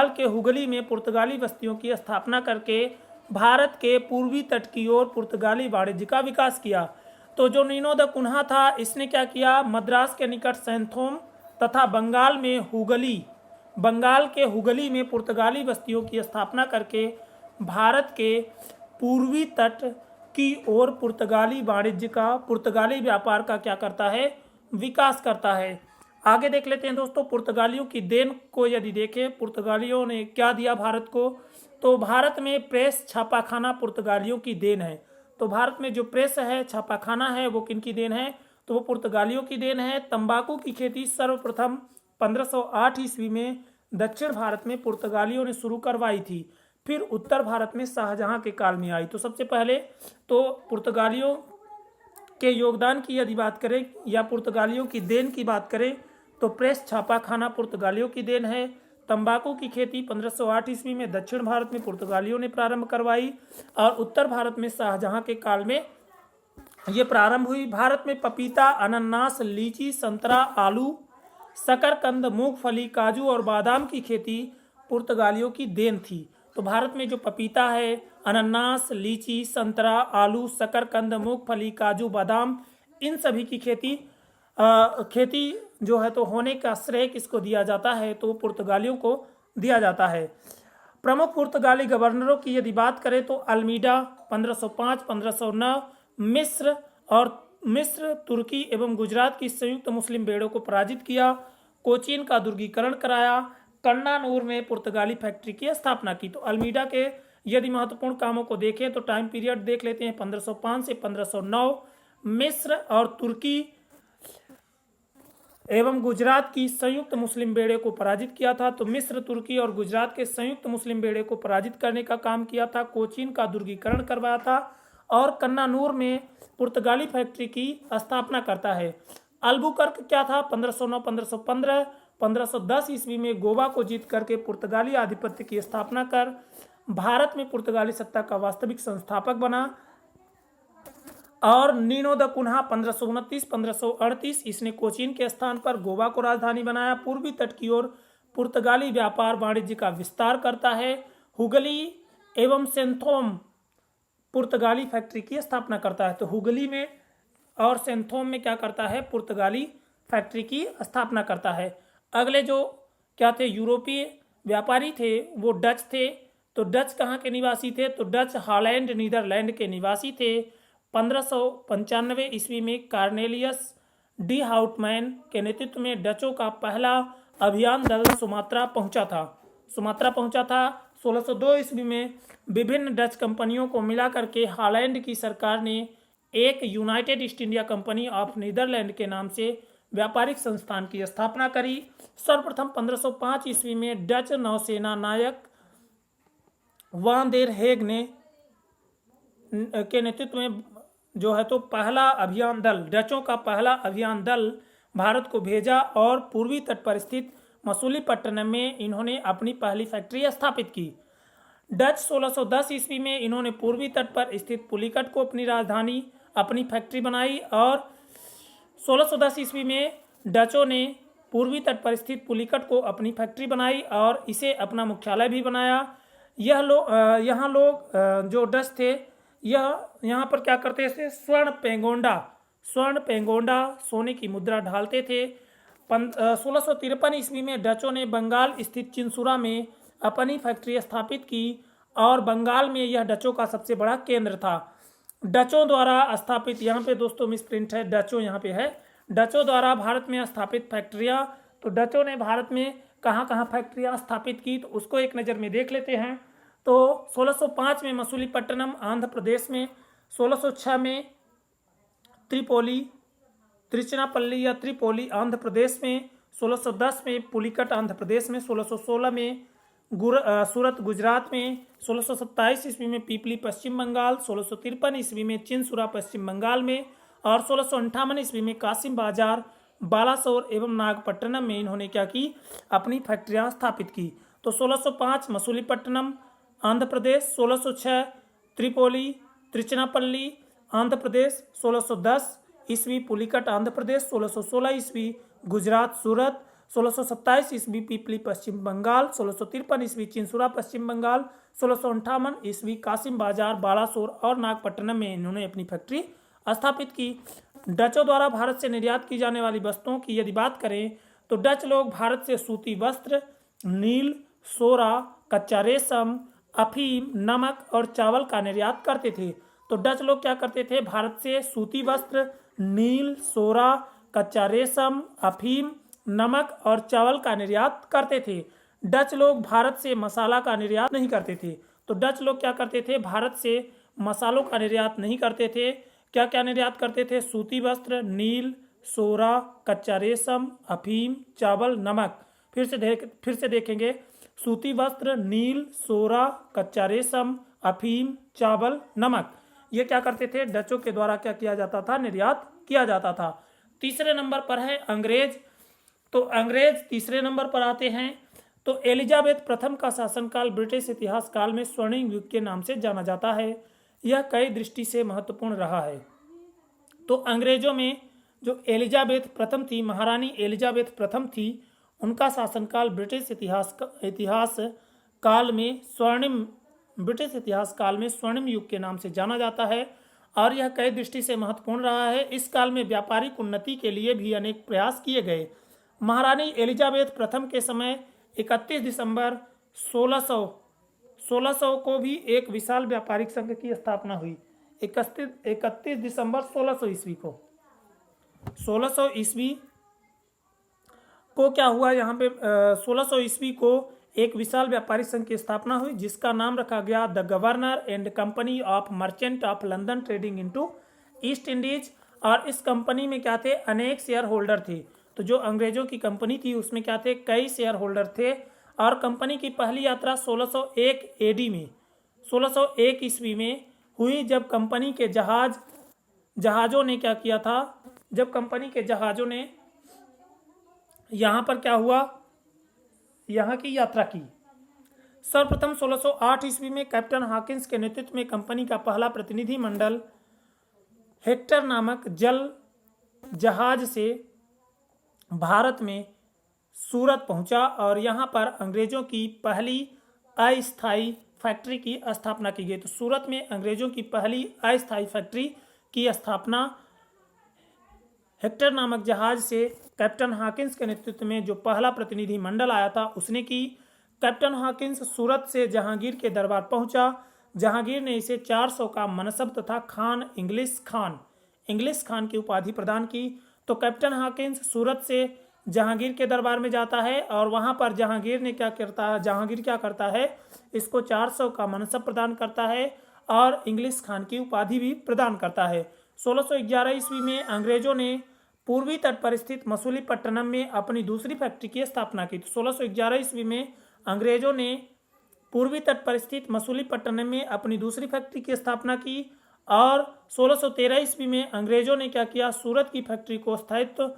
के हुगली में पुर्तगाली बस्तियों की स्थापना करके भारत के पूर्वी तट की ओर पुर्तगाली वाणिज्य का विकास किया। तो जो नीनो द कुन्हा था इसने क्या किया, मद्रास के निकट सैंथोम तथा बंगाल के हुगली में पुर्तगाली बस्तियों की स्थापना करके भारत के पूर्वी तट की ओर पुर्तगाली व्यापार का क्या करता है, विकास करता है। आगे देख लेते हैं दोस्तों, पुर्तगालियों की देन को यदि देखें, पुर्तगालियों ने क्या दिया भारत को, तो भारत में प्रेस छापाखाना पुर्तगालियों की देन है। तो भारत में जो प्रेस है, छापाखाना है, वो किनकी देन है, तो वो पुर्तगालियों की देन है। तंबाकू की खेती सर्वप्रथम 1508 ईस्वी में दक्षिण भारत में पुर्तगालियों ने शुरू करवाई थी, फिर उत्तर भारत में शाहजहां के काल में आई। तो सबसे पहले तो पुर्तगालियों के योगदान की यदि बात करें या पुर्तगालियों की देन की बात करें तो प्रेस छापाखाना पुर्तगालियों की देन है। तंबाकू की खेती 1508 ईस्वी में दक्षिण भारत में पुर्तगालियों ने प्रारंभ करवाई और उत्तर भारत में शाहजहां के काल में ये प्रारंभ हुई। भारत में पपीता, अनानास, लीची, संतरा, आलू, शकरकंद, मूंगफली, काजू और बादाम की खेती पुर्तगालियों की देन थी। तो भारत में जो पपीता है, अनानास, लीची, संतरा, आलू, शकरकंद, मूंगफली, काजू, बादाम, इन सभी की खेती जो है तो होने का श्रेय किसको दिया जाता है, तो पुर्तगालियों को दिया जाता है। प्रमुख पुर्तगाली गवर्नरों की यदि बात करें तो अल्मीडा 1505-1509 मिस्र, तुर्की एवं गुजरात की संयुक्त मुस्लिम बेड़ों को पराजित किया, कोचीन का दुर्गीकरण कराया, कन्नानूर में पुर्तगाली फैक्ट्री की स्थापना की। तो अल्मीडा के यदि महत्वपूर्ण कामों को देखें तो टाइम पीरियड देख लेते हैं 1505 से 1509। मिस्र और तुर्की एवं गुजरात की संयुक्त मुस्लिम बेड़े को पराजित किया था। तो मिस्र, तुर्की और गुजरात के संयुक्त मुस्लिम बेड़े को पराजित करने का काम किया था, कोचीन का दुर्गीकरण करवाया था और कन्नानूर में पुर्तगाली फैक्ट्री की स्थापना करता है। अल्बुकर्क क्या था, 1509-1515, 1510 ईस्वी में गोवा को जीत करके पुर्तगाली आधिपत्य की स्थापना कर भारत में पुर्तगाली सत्ता का वास्तविक संस्थापक बना। और नीनो द कुन्हा 1529-1538 इसने कोचीन के स्थान पर गोवा को राजधानी बनाया। पूर्वी तट की ओर पुर्तगाली व्यापार वाणिज्य का विस्तार करता है। हुगली एवं सेंथोम पुर्तगाली फैक्ट्री की स्थापना करता है। तो हुगली में और सेंथोम में क्या करता है, पुर्तगाली फैक्ट्री की स्थापना करता है। अगले जो क्या थे, यूरोपीय व्यापारी थे, वो डच थे। तो डच कहाँ के निवासी थे, तो डच हॉलैंड नीदरलैंड के निवासी थे। 1595 ईस्वी में कॉर्नेलियस डी हाउटमैन के नेतृत्व में डचों का पहला अभियान दल सुमात्रा पहुंचा था। 1602 ईस्वी में विभिन्न डच कंपनियों को मिलाकर के हॉलैंड की सरकार ने एक United East India Company of Netherland के नाम से व्यापारिक संस्थान की स्थापना करी। सर्वप्रथम 1505 ईस्वी में डच नौसेना नायक वान देर हेग ने के नेतृत्व में जो है तो पहला अभियान दल, डचों का पहला अभियान दल भारत को भेजा और पूर्वी तट पर स्थित मसूलीपट्टनम में इन्होंने अपनी पहली फैक्ट्री स्थापित की। डच 1610 ईस्वी में इन्होंने पूर्वी तट पर स्थित पुलिकट को अपनी राजधानी, अपनी फैक्ट्री बनाई और 1610 ईस्वी में डचों ने पूर्वी तट पर स्थित पुलिकट को अपनी फैक्ट्री बनाई और इसे अपना मुख्यालय भी बनाया। यहाँ लोग जो डच थे यहाँ पर क्या करते थे, स्वर्ण पेंगोंडा सोने की मुद्रा ढालते थे। 1653 ईस्वी में डचों ने बंगाल स्थित चिंसुरा में अपनी फैक्ट्री स्थापित की और बंगाल में यह डचों का सबसे बड़ा केंद्र था। डचों द्वारा स्थापित, यहाँ पे दोस्तों मिसप्रिंट है, डचों यहाँ पे है, डचों द्वारा भारत में स्थापित फैक्ट्रियाँ। तो डचों ने भारत में कहाँ कहाँ फैक्ट्रियाँ स्थापित की तो उसको एक नज़र में देख लेते हैं। तो 1605 में मसूलीपट्टनम आंध्र प्रदेश में, 1606 में त्रिचनापल्ली या त्रिपोली आंध्र प्रदेश में, 1610 में पुलिकट आंध्र प्रदेश में, 1616 में सूरत गुजरात में, 1627 ईस्वी में पीपली पश्चिम बंगाल, 1653 ईस्वी में चिंसुरा पश्चिम बंगाल में और 1658 ईस्वी में कासिम बाजार, बालासोर एवं नागपट्टनम में इन्होंने क्या की, अपनी फैक्ट्रियां स्थापित की। तो 1605 मसूलीपट्टनम आंध्र प्रदेश, 1606 त्रिपोली त्रिचनापल्ली आंध्र प्रदेश, 1610 ईस्वी पुलिकट आंध्र प्रदेश, 1616 ईस्वी गुजरात सूरत, 1627 ईस्वी पीपली पश्चिम बंगाल, 1653 ईस्वी चिंसुरा पश्चिम बंगाल, 1658 ईस्वी कासिम बाजार, बालासोर और नागपट्टनम में इन्होंने अपनी फैक्ट्री स्थापित की। डचों द्वारा भारत से निर्यात की जाने वाली वस्तुओं की यदि बात करें तो डच लोग भारत से सूती वस्त्र, नील, सोरा, कच्चा रेशम, अफीम, नमक और चावल का निर्यात करते थे। तो डच लोग क्या करते थे, भारत से सूती वस्त्र, नील, सोरा, कच्चा रेशम, अफीम, नमक और चावल का निर्यात करते थे। डच लोग भारत से मसाला का निर्यात नहीं करते थे। तो डच लोग क्या करते थे, भारत से मसालों का निर्यात नहीं करते थे। क्या क्या निर्यात करते थे, सूती वस्त्र, नील, सोरा, कच्चा रेशम, अफीम, चावल, नमक। फिर से देखेंगे, सूती वस्त्र, नील, सोरा, कच्चा रेशम, अफीम, चावल, नमक। ये क्या करते थे, डचों के द्वारा क्या किया जाता था, निर्यात किया जाता था। तीसरे नंबर पर है अंग्रेज। तो अंग्रेज तीसरे नंबर पर आते हैं। तो एलिजाबेथ प्रथम का शासनकाल ब्रिटिश इतिहास काल में स्वर्णिम युग के नाम से जाना जाता है। यह कई दृष्टि से महत्वपूर्ण रहा है। तो अंग्रेजों में जो एलिजाबेथ प्रथम थी, महारानी एलिजाबेथ प्रथम थी, उनका शासनकाल ब्रिटिश इतिहास काल में स्वर्णिम युग के नाम से जाना जाता है और यह कई दृष्टि से महत्वपूर्ण रहा है। इस काल में व्यापारिक उन्नति के लिए भी अनेक प्रयास किए गए। महारानी एलिजाबेथ प्रथम के समय 31 दिसंबर 1600 को भी एक विशाल व्यापारिक संघ की स्थापना हुई। 31 दिसंबर 1600 ईस्वी को 1600 ईस्वी को क्या हुआ, यहाँ पे 1600 ईस्वी को एक विशाल व्यापारिक संघ की स्थापना हुई जिसका नाम रखा गया the governor and company of merchant of London trading into east Indies. और इस कंपनी में क्या थे, अनेक शेयर होल्डर थे। तो जो अंग्रेजों की कंपनी थी उसमें क्या थे, कई शेयर होल्डर थे। और कंपनी की पहली यात्रा 1601 एडी में 1601 ईस्वी में हुई, जब कंपनी के जहाजों ने क्या किया था, जब कंपनी के जहाजों ने यहाँ पर क्या हुआ, यहाँ की यात्रा की। सर्वप्रथम 1608 ईस्वी में कैप्टन हॉकिंस के नेतृत्व में कंपनी का पहला प्रतिनिधि मंडल हेक्टर नामक जल जहाज से भारत में सूरत पहुंचा और यहाँ पर अंग्रेजों की पहली अस्थायी फैक्ट्री की स्थापना की गई। तो सूरत में अंग्रेजों की पहली अस्थायी फैक्ट्री की स्थापना हेक्टर नामक जहाज से कैप्टन हॉकिंस के नेतृत्व में जो पहला प्रतिनिधि मंडल आया था उसने की। कैप्टन हॉकिंस सूरत से जहांगीर के दरबार पहुंचा जहांगीर ने इसे 400 का मनसब तथा खान इंग्लिश खान की उपाधि प्रदान की। तो कैप्टन हॉकिंस सूरत से जहांगीर के दरबार में जाता है और वहां पर जहांगीर क्या करता है, इसको 400 का मनसब प्रदान करता है और इंग्लिश खान की उपाधि भी प्रदान करता है। 1611 ईस्वी में अंग्रेजों ने पूर्वी तट पर स्थित मसूलीपट्टनम में अपनी दूसरी फैक्ट्री की स्थापना की। तो 1611 ईस्वी में अंग्रेजों ने पूर्वी तट पर स्थित मसूलीपट्टनम में अपनी दूसरी फैक्ट्री की स्थापना की और 1613 ईस्वी में अंग्रेजों ने क्या किया, सूरत की फैक्ट्री को स्थायित्व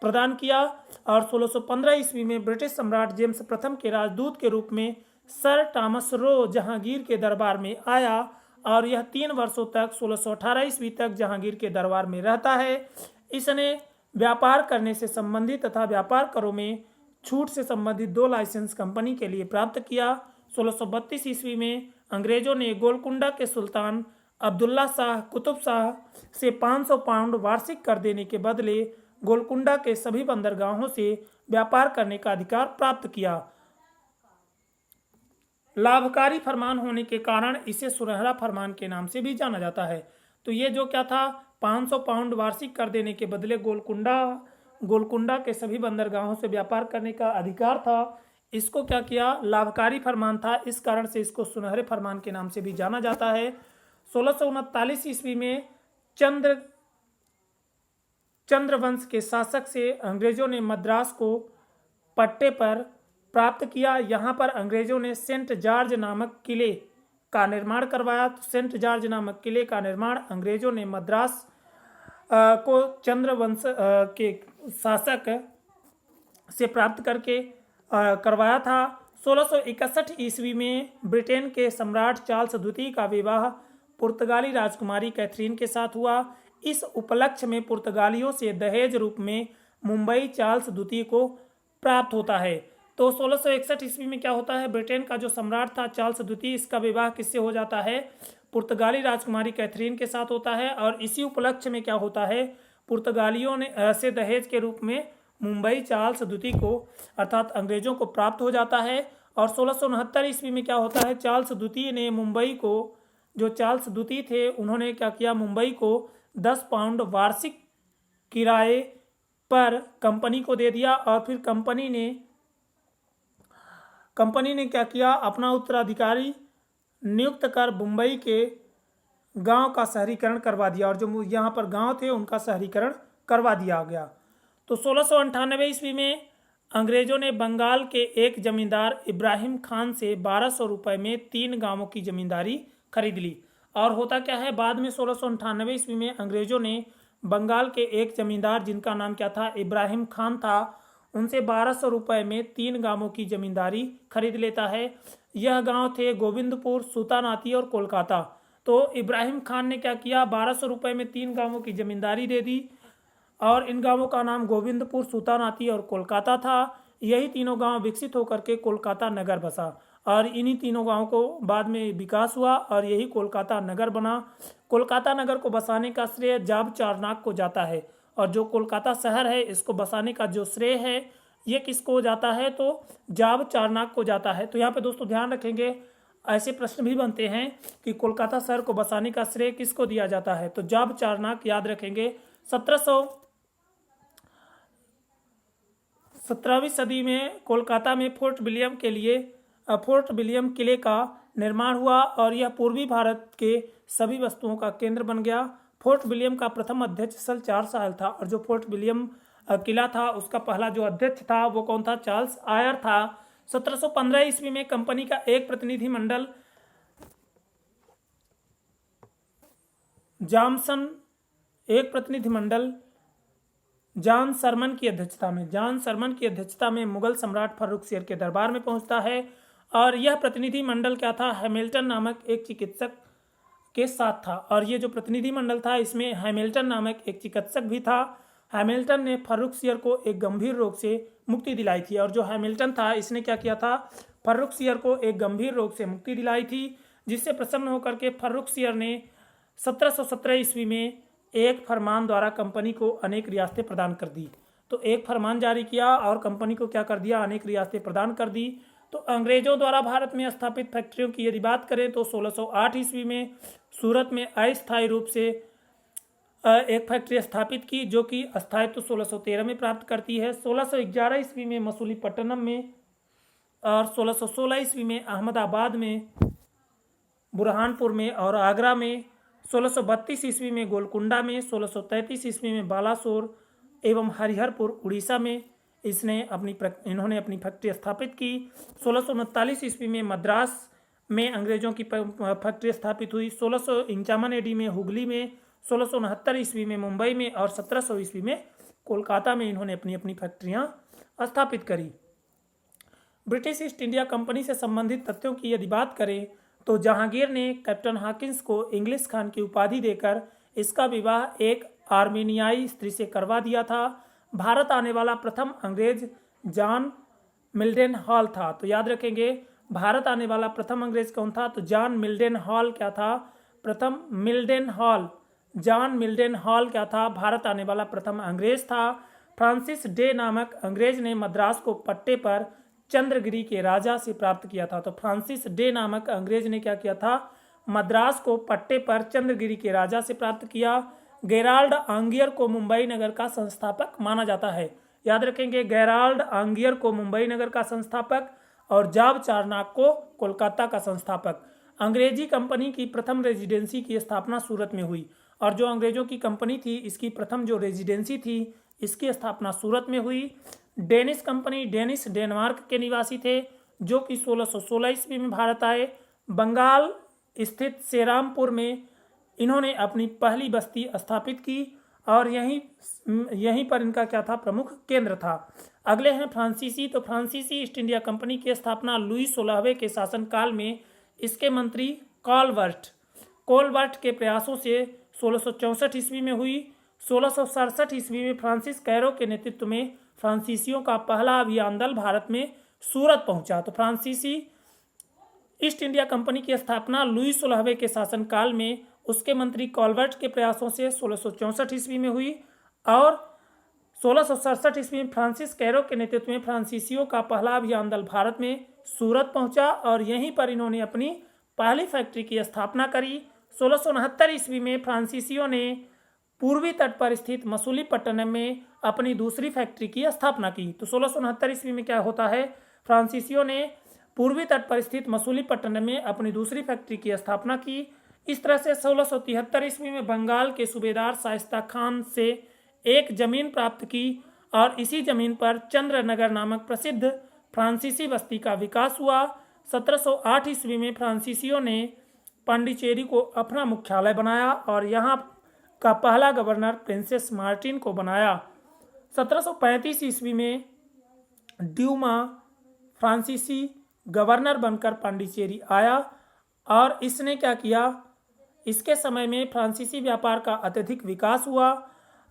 प्रदान किया और 1615 ईस्वी में ब्रिटिश सम्राट जेम्स प्रथम के राजदूत के रूप में सर टॉमस रो जहांगीर के दरबार में आया और यह 3 वर्षों तक 1618 ईस्वी तक जहांगीर के दरबार में रहता है। इसने व्यापार करने से संबंधित तथा व्यापार करों में छूट से संबंधित 2 लाइसेंस कंपनी के लिए प्राप्त किया। 1632 ईस्वी में अंग्रेजों ने गोलकुंडा के सुल्तान अब्दुल्ला शाह कुतुब शाह से 500 पाउंड वार्षिक कर देने के बदले गोलकुंडा के सभी बंदरगाहों से व्यापार करने का अधिकार प्राप्त किया। लाभकारी फरमान होने के कारण इसे सुनहरा फरमान के नाम से भी जाना जाता है। तो ये जो क्या था, 500 पाउंड वार्षिक कर देने के बदले गोलकुंडा के सभी बंदरगाहों से व्यापार करने का अधिकार था, इसको क्या किया, लाभकारी फरमान था, इस कारण से इसको सुनहरे फरमान के नाम से भी जाना जाता है। 1639 ईस्वी में चंद्रवंश के शासक से अंग्रेजों ने मद्रास को पट्टे पर प्राप्त किया। यहाँ पर अंग्रेजों ने सेंट जॉर्ज नामक किले का निर्माण करवाया। तो सेंट जॉर्ज नामक किले का निर्माण अंग्रेजों ने मद्रास को चंद्रवंश के शासक से प्राप्त करके करवाया था। 1661 ईस्वी में ब्रिटेन के सम्राट चार्ल्स द्वितीय का विवाह पुर्तगाली राजकुमारी कैथरीन के साथ हुआ। इस उपलक्ष्य में पुर्तगालियों से दहेज रूप में मुंबई चार्ल्स द्वितीय को प्राप्त होता है। तो 1661 ईस्वी में क्या होता है, ब्रिटेन का जो सम्राट था चार्ल्स द्वितीय, इसका विवाह किससे हो जाता है, पुर्तगाली राजकुमारी कैथरीन के साथ होता है और इसी उपलक्ष्य में क्या होता है, पुर्तगालियों ने से दहेज के रूप में मुंबई चार्ल्स द्वितीय को अर्थात अंग्रेजों को प्राप्त हो जाता है। और 1669 ईस्वी में क्या होता है, चार्ल्स द्वितीय ने मुंबई को, जो चार्ल्स द्वितीय थे उन्होंने क्या किया, मुंबई को 10 पाउंड वार्षिक किराए पर कंपनी को दे दिया और फिर कंपनी ने क्या किया, अपना उत्तराधिकारी नियुक्त कर मुंबई के गांव का शहरीकरण करवा दिया और जो यहाँ पर गांव थे उनका शहरीकरण करवा दिया गया। तो 1698 ईस्वी में अंग्रेजों ने बंगाल के एक जमींदार इब्राहिम खान से 1200 रुपये में 3 गांवों की जमींदारी खरीद ली। और होता क्या है, बाद में 1698 ईस्वी में अंग्रेजों ने बंगाल के एक जमींदार जिनका नाम क्या था, इब्राहिम खान था, उनसे 1200 रुपये में 3 गांवों की जमींदारी खरीद लेता है। यह गांव थे गोविंदपुर, सुल्तानाती और कोलकाता। तो इब्राहिम खान ने क्या किया, 1200 रुपये में 3 गांवों की जमींदारी दे दी और इन गांवों का नाम गोविंदपुर, सुल्तानाती और कोलकाता था। यही तीनों गांव विकसित होकर के कोलकाता नगर बसा और इन्हीं तीनों गांवों को बाद में विकास हुआ और यही कोलकाता नगर बना। कोलकाता नगर को बसाने का श्रेय जाब चारनाक को जाता है और जो कोलकाता शहर है इसको बसाने का जो श्रेय है ये किसको जाता है, तो जाब चारनाक को जाता है। तो यहाँ पे दोस्तों ध्यान रखेंगे, ऐसे प्रश्न भी बनते हैं कि कोलकाता शहर को बसाने का श्रेय किसको दिया जाता है, तो जाब चारनाक याद रखेंगे। 17वीं सदी में कोलकाता में फोर्ट विलियम किले का निर्माण हुआ और यह पूर्वी भारत के सभी वस्तुओं का केंद्र बन गया। फोर्ट विलियम का प्रथम अध्यक्ष सल 4 साल था और जो फोर्ट विलियम किला था उसका पहला जो अध्यक्ष था वो कौन था, चार्ल्स आयर था। 1715 ईस्वी में कंपनी का एक प्रतिनिधिमंडल जॉन सरमन की अध्यक्षता में मुगल सम्राट फर्रुख शेर के दरबार में पहुंचता है और यह प्रतिनिधिमंडल क्या था, हैमिल्टन नामक एक चिकित्सक के साथ था। और ये जो प्रतिनिधिमंडल था इसमें हैमिल्टन नामक एक चिकित्सक भी था। हैमिल्टन ने फर्रुख शेर को एक गंभीर रोग से मुक्ति दिलाई थी और जो हैमिल्टन था इसने क्या किया था, फर्रुख शेर को एक गंभीर रोग से मुक्ति दिलाई थी, जिससे प्रसन्न होकर के फर्रुख शेर ने 1717 ईस्वी में एक फरमान द्वारा कंपनी को अनेक रियासतें प्रदान कर दी। तो एक फरमान जारी किया और कंपनी को क्या कर दिया, अनेक रियासतें प्रदान कर दी। तो अंग्रेजों द्वारा भारत में स्थापित फैक्ट्रियों की यदि बात करें तो 1608 ईस्वी में सूरत में अस्थायी रूप से एक फैक्ट्री स्थापित की, जो कि स्थायित्व 1613 में प्राप्त करती है। 1611 ईस्वी में मसूलीपट्टनम में और 1616 ईस्वी में अहमदाबाद में, बुरहानपुर में और आगरा में, 1632 ईस्वी में गोलकुंडा में, 1633 ईस्वी में बालासोर एवं हरिहरपुर उड़ीसा में इन्होंने अपनी फैक्ट्री स्थापित की। 1639 ईस्वी में मद्रास में अंग्रेजों की फैक्ट्री स्थापित हुई। 1651 एडी में हुगली में, 1669 ईस्वी में मुंबई में और 1700 ईस्वी में कोलकाता में इन्होंने अपनी अपनी फैक्ट्रियां स्थापित करी। ब्रिटिश ईस्ट इंडिया कंपनी से संबंधित तथ्यों की यदि बात करें तो जहांगीर ने कैप्टन हॉकिंस को इंग्लिश खान की उपाधि देकर इसका विवाह एक आर्मेनियाई स्त्री से करवा दिया था। भारत आने वाला प्रथम अंग्रेज जॉन मिल्डन हॉल था। तो याद रखेंगे, भारत आने वाला प्रथम अंग्रेज कौन था? तो जॉन मिल्डन हॉल क्या था? प्रथम मिल्डन हॉल, जॉन मिल्डन हॉल क्या था? भारत आने वाला प्रथम अंग्रेज था। फ्रांसिस डे नामक अंग्रेज ने मद्रास को पट्टे पर चंद्रगिरी के राजा से प्राप्त किया था। तो फ्रांसिस डे नामक अंग्रेज ने क्या किया था? मद्रास को पट्टे पर चंद्रगिरी के राजा से प्राप्त किया। गेराल्ड आंगियर को मुंबई नगर का संस्थापक माना जाता है। याद रखेंगे, गेराल्ड आंगियर को मुंबई नगर का संस्थापक और जॉब चारनाक को कोलकाता का संस्थापक। अंग्रेजी कंपनी की प्रथम रेजिडेंसी की स्थापना सूरत में हुई, और जो अंग्रेजों की कंपनी थी इसकी प्रथम जो रेजिडेंसी थी इसकी स्थापना सूरत में हुई। डेनिश कंपनी, डेनिश डेनमार्क के निवासी थे जो कि 1616 ईस्वी में भारत आए। बंगाल स्थित सेरामपुर में इन्होंने अपनी पहली बस्ती स्थापित की और यहीं पर इनका क्या था? प्रमुख केंद्र था। अगले हैं फ्रांसीसी। तो फ्रांसीसी ईस्ट इंडिया कंपनी की स्थापना लुई 16वें के शासनकाल में इसके मंत्री कोलबर्ट के प्रयासों से 1664 ईस्वी में हुई। 1667 ईस्वी में फ्रांसिस कैरो के नेतृत्व में फ्रांसीसियों का पहला अभियान दल भारत में सूरत पहुंचा। तो फ्रांसीसी ईस्ट इंडिया कंपनी की स्थापना लुई 16वें के शासनकाल में उसके मंत्री कोलबर्ट के प्रयासों से 1664 ईस्वी में हुई और 1667 ईस्वी में फ्रांसिस कैरो के नेतृत्व में फ्रांसीसियों का पहला अभियान दल भारत में सूरत पहुंचा और यहीं पर इन्होंने अपनी पहली फैक्ट्री की स्थापना करी। 1669 ईस्वी में फ्रांसीसियों ने पूर्वी तट पर स्थित मसूलीपट्टनम में अपनी दूसरी फैक्ट्री की स्थापना की। तो 1669 ईस्वी में क्या होता है? फ्रांसीसियों ने पूर्वी तट पर स्थित मसूलीपट्टनम में अपनी दूसरी फैक्ट्री की स्थापना की। इस तरह से 1673 ईस्वी में बंगाल के सूबेदार शाइस्ता खान से एक जमीन प्राप्त की और इसी जमीन पर चंद्रनगर नामक प्रसिद्ध फ्रांसीसी बस्ती का विकास हुआ। 1708 ईस्वी में फ्रांसीसियों ने पांडिचेरी को अपना मुख्यालय बनाया और यहाँ का पहला गवर्नर प्रिंसेस मार्टिन को बनाया। 1735 ईस्वी में ड्यूमा फ्रांसीसी गवर्नर बनकर पांडिचेरी आया और इसने क्या किया? इसके समय में फ्रांसीसी व्यापार का अत्यधिक विकास हुआ।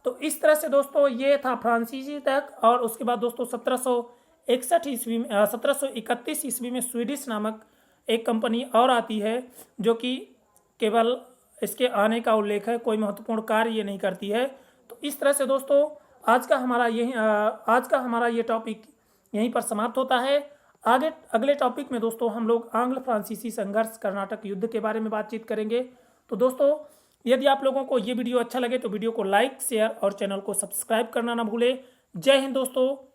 तो इस तरह से दोस्तों ये था फ्रांसीसी तक। और उसके बाद दोस्तों 1731 ईस्वी में स्वीडिश नामक एक कंपनी और आती है जो कि केवल इसके आने का उल्लेख है, कोई महत्वपूर्ण कार्य ये नहीं करती है। तो इस तरह से दोस्तों आज का हमारा ये टॉपिक यहीं पर समाप्त होता है। अगले टॉपिक में दोस्तों हम लोग आंग्ल फ्रांसीसी संघर्ष कर्नाटक युद्ध के बारे में बातचीत करेंगे। तो दोस्तों यदि आप लोगों को ये वीडियो अच्छा लगे तो वीडियो को लाइक, शेयर और चैनल को सब्सक्राइब करना ना भूलें। जय हिंद दोस्तों।